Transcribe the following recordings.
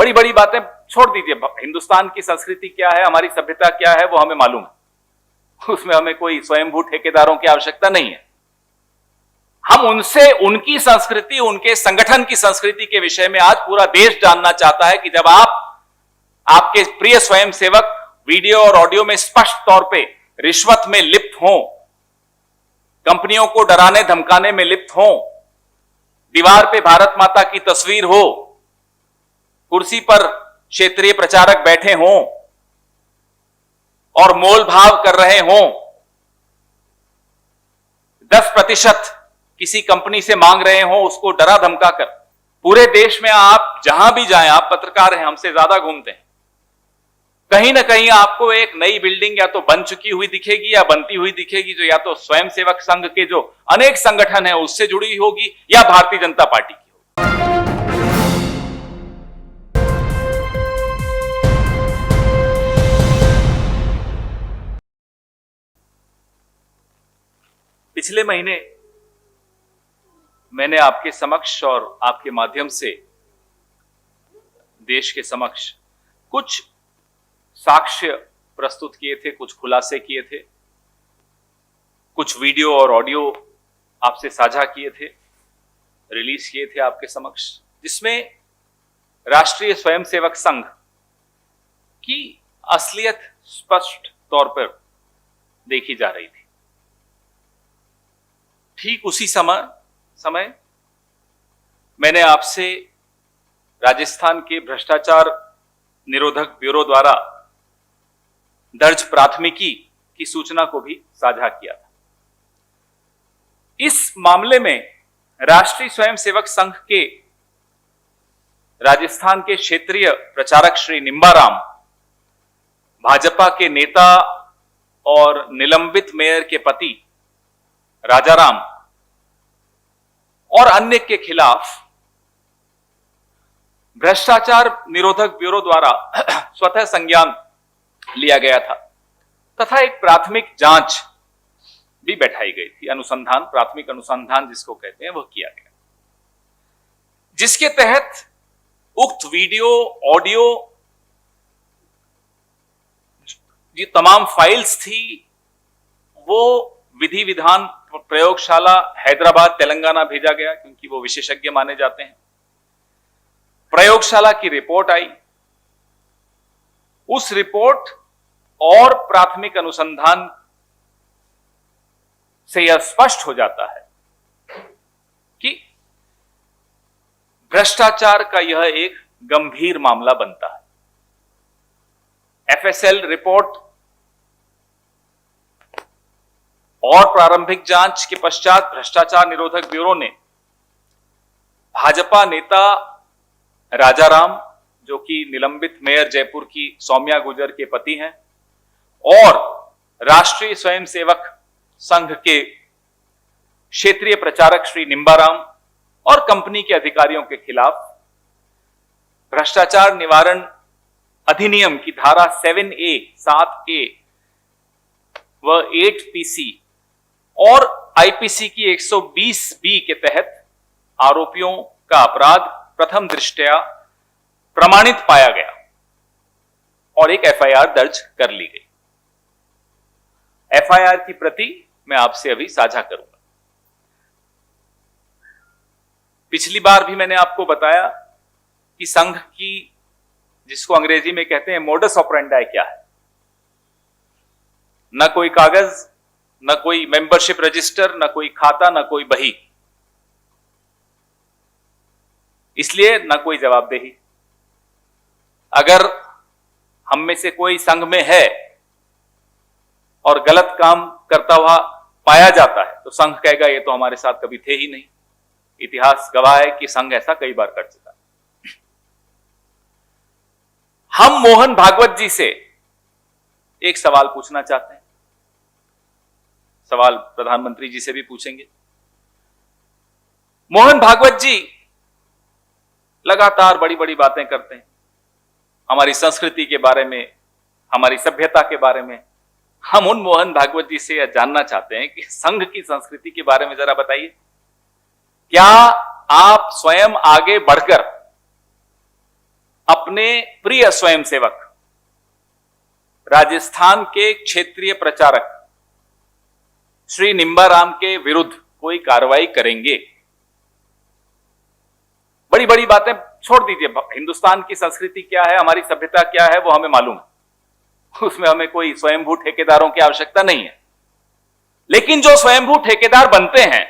बड़ी बड़ी बातें छोड़ दीजिए, हिंदुस्तान की संस्कृति क्या है, हमारी सभ्यता क्या है, वो हमें मालूम है, उसमें हमें कोई स्वयंभू ठेकेदारों की आवश्यकता नहीं है। हम उनसे उनकी संस्कृति, उनके संगठन की संस्कृति के विषय में आज पूरा देश जानना चाहता है कि जब आपके प्रिय स्वयंसेवक वीडियो और ऑडियो में स्पष्ट तौर पे रिश्वत में लिप्त हों, कंपनियों को डराने धमकाने में लिप्त हों, दीवार पे भारत माता की तस्वीर हो, कुर्सी पर क्षेत्रीय प्रचारक बैठे हों और मोल भाव कर रहे हों, 10% किसी कंपनी से मांग रहे हों, उसको डरा धमका कर। पूरे देश में आप जहां भी जाएं, आप पत्रकार हैं, हमसे ज्यादा घूमते हैं, कहीं ना कहीं आपको एक नई बिल्डिंग या तो बन चुकी हुई दिखेगी या बनती हुई दिखेगी, जो या तो स्वयंसेवक संघ के जो अनेक संगठन है उससे जुड़ी होगी या भारतीय जनता पार्टी की होगी। पिछले महीने मैंने आपके समक्ष और आपके माध्यम से देश के समक्ष कुछ साक्ष्य प्रस्तुत किए थे, कुछ खुलासे किए थे, कुछ वीडियो और ऑडियो आपसे साझा किए थे, रिलीज किए थे आपके समक्ष, जिसमें राष्ट्रीय स्वयंसेवक संघ की असलियत स्पष्ट तौर पर देखी जा रही थी। ठीक उसी समय मैंने आपसे राजस्थान के भ्रष्टाचार निरोधक ब्यूरो द्वारा दर्ज प्राथमिकी की सूचना को भी साझा किया था। इस मामले में राष्ट्रीय स्वयंसेवक संघ के राजस्थान के क्षेत्रीय प्रचारक श्री निम्बाराम, भाजपा के नेता और निलंबित मेयर के पति राजाराम और अन्य के खिलाफ भ्रष्टाचार निरोधक ब्यूरो द्वारा स्वतः संज्ञान लिया गया था तथा एक प्राथमिक जांच भी बैठाई गई थी। अनुसंधान, प्राथमिक अनुसंधान जिसको कहते हैं, वह किया गया, जिसके तहत उक्त वीडियो, ऑडियो, जो तमाम फाइल्स थी, वो विधि विधान प्रयोगशाला हैदराबाद तेलंगाना भेजा गया, क्योंकि वो विशेषज्ञ माने जाते हैं। प्रयोगशाला की रिपोर्ट आई। उस रिपोर्ट और प्राथमिक अनुसंधान से यह स्पष्ट हो जाता है कि भ्रष्टाचार का यह एक गंभीर मामला बनता है। एफएसएल रिपोर्ट और प्रारंभिक जांच के पश्चात भ्रष्टाचार निरोधक ब्यूरो ने भाजपा नेता राजाराम, जो कि निलंबित मेयर जयपुर की सौम्या गुर्जर के पति हैं, और राष्ट्रीय स्वयंसेवक संघ के क्षेत्रीय प्रचारक श्री निम्बाराम और कंपनी के अधिकारियों के खिलाफ भ्रष्टाचार निवारण अधिनियम की धारा 7A, 7A व 8PC और आईपीसी की 120B के तहत आरोपियों का अपराध प्रथम दृष्टया प्रमाणित पाया गया और एक एफआईआर दर्ज कर ली गई। एफआईआर की प्रति मैं आपसे अभी साझा करूंगा। पिछली बार भी मैंने आपको बताया कि संघ की, जिसको अंग्रेजी में कहते हैं मोडस ऑपरेंडाई, क्या है। न कोई कागज, न कोई मेंबरशिप रजिस्टर, न कोई खाता, न कोई बही, इसलिए न कोई जवाबदेही। अगर हम में से कोई संघ में है और गलत काम करता हुआ पाया जाता है तो संघ कहेगा ये तो हमारे साथ कभी थे ही नहीं। इतिहास गवाह है कि संघ ऐसा कई बार कर चुका है। हम मोहन भागवत जी से एक सवाल पूछना चाहते हैं। सवाल प्रधानमंत्री जी से भी पूछेंगे। मोहन भागवत जी लगातार बड़ी बड़ी बातें करते हैं हमारी संस्कृति के बारे में, हमारी सभ्यता के बारे में। हम उन मोहन भागवत जी से यह जानना चाहते हैं कि संघ की संस्कृति के बारे में जरा बताइए। क्या आप स्वयं आगे बढ़कर अपने प्रिय स्वयंसेवक राजस्थान के क्षेत्रीय प्रचारक श्री निंबाराम के विरुद्ध कोई कार्रवाई करेंगे। बड़ी बड़ी बातें छोड़ दीजिए, हिंदुस्तान की संस्कृति क्या है, हमारी सभ्यता क्या है, वो हमें मालूम है। उसमें हमें कोई स्वयंभू ठेकेदारों की आवश्यकता नहीं है। लेकिन जो स्वयंभू ठेकेदार बनते हैं,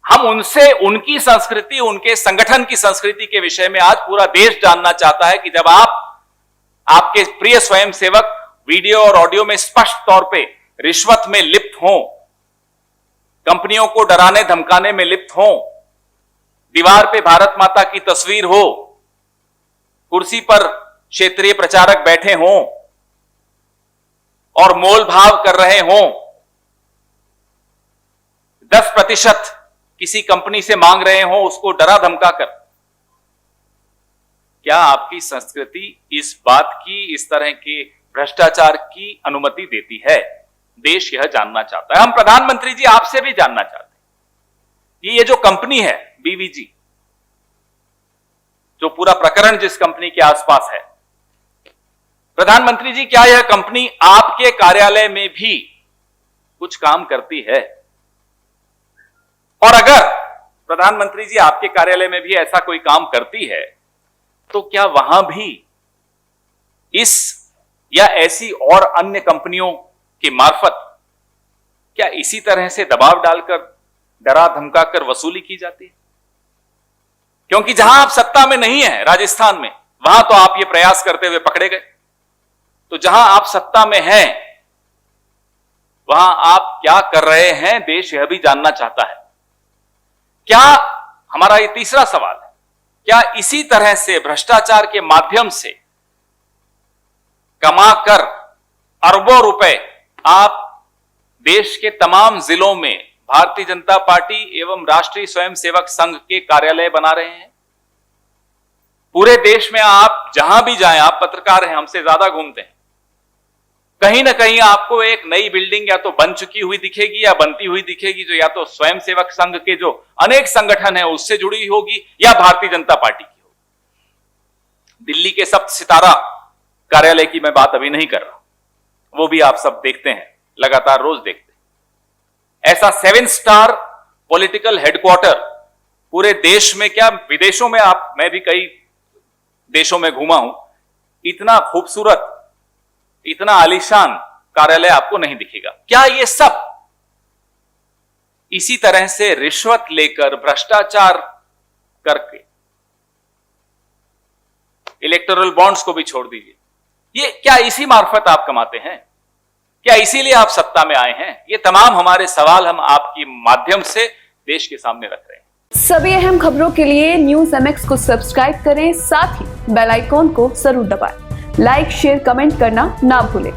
हम उनसे उनकी संस्कृति, उनके संगठन की संस्कृति के विषय में आज पूरा देश जानना चाहता है कि जब आपके प्रिय स्वयंसेवक वीडियो और ऑडियो में स्पष्ट तौर पे रिश्वत में लिप्त हों, कंपनियों को डराने धमकाने में लिप्त हों, दीवार पे भारत माता की तस्वीर हो, कुर्सी पर क्षेत्रीय प्रचारक बैठे हों और मोल भाव कर रहे हों, 10% किसी कंपनी से मांग रहे हों उसको डरा धमका कर, क्या आपकी संस्कृति इस बात की, इस तरह के भ्रष्टाचार की अनुमति देती है? देश यह जानना चाहता है। हम प्रधानमंत्री जी आपसे भी जानना चाहते हैं कि ये जो कंपनी है बीवीजी, जो पूरा प्रकरण जिस कंपनी के आसपास है, प्रधानमंत्री जी क्या यह कंपनी आपके कार्यालय में भी कुछ काम करती है? और अगर प्रधानमंत्री जी आपके कार्यालय में भी ऐसा कोई काम करती है तो क्या वहां भी इस या ऐसी और अन्य कंपनियों के मार्फत क्या इसी तरह से दबाव डालकर, डरा धमकाकर वसूली की जाती है? क्योंकि जहां आप सत्ता में नहीं है राजस्थान में, वहां तो आप ये प्रयास करते हुए पकड़े गए। तो जहां आप सत्ता में हैं, वहां आप क्या कर रहे हैं, देश यह भी जानना चाहता है। क्या, हमारा ये तीसरा सवाल है, क्या इसी तरह से भ्रष्टाचार के माध्यम से कमाकर अरबों रुपए आप देश के तमाम जिलों में भारतीय जनता पार्टी एवं राष्ट्रीय स्वयंसेवक संघ के कार्यालय बना रहे हैं? पूरे देश में आप जहां भी जाएं, आप पत्रकार हैं, हमसे ज्यादा घूमते हैं, कहीं ना कहीं आपको एक नई बिल्डिंग या तो बन चुकी हुई दिखेगी या बनती हुई दिखेगी, जो या तो स्वयंसेवक संघ के जो अनेक संगठन है उससे जुड़ी होगी या भारतीय जनता पार्टी की होगी। दिल्ली के सप्त सितारा कार्यालय की मैं बात अभी नहीं कर रहा, वो भी आप सब देखते हैं, लगातार रोज देखते हैं। ऐसा 7 स्टार पॉलिटिकल हेडक्वार्टर पूरे देश में, क्या विदेशों में, मैं भी कई देशों में घूमा हूं, इतना खूबसूरत, इतना आलीशान कार्यालय आपको नहीं दिखेगा। क्या ये सब इसी तरह से रिश्वत लेकर, भ्रष्टाचार करके, इलेक्टोरल बॉन्ड्स को भी छोड़ दीजिए, ये क्या इसी मार्फत आप कमाते हैं? क्या इसीलिए आप सत्ता में आए हैं? ये तमाम हमारे सवाल हम आपके माध्यम से देश के सामने रख रहे हैं। सभी अहम खबरों के लिए न्यूज़ MX को सब्सक्राइब करें, साथ ही बेल आइकॉन को जरूर दबाएं। लाइक, शेयर, कमेंट करना ना भूलें।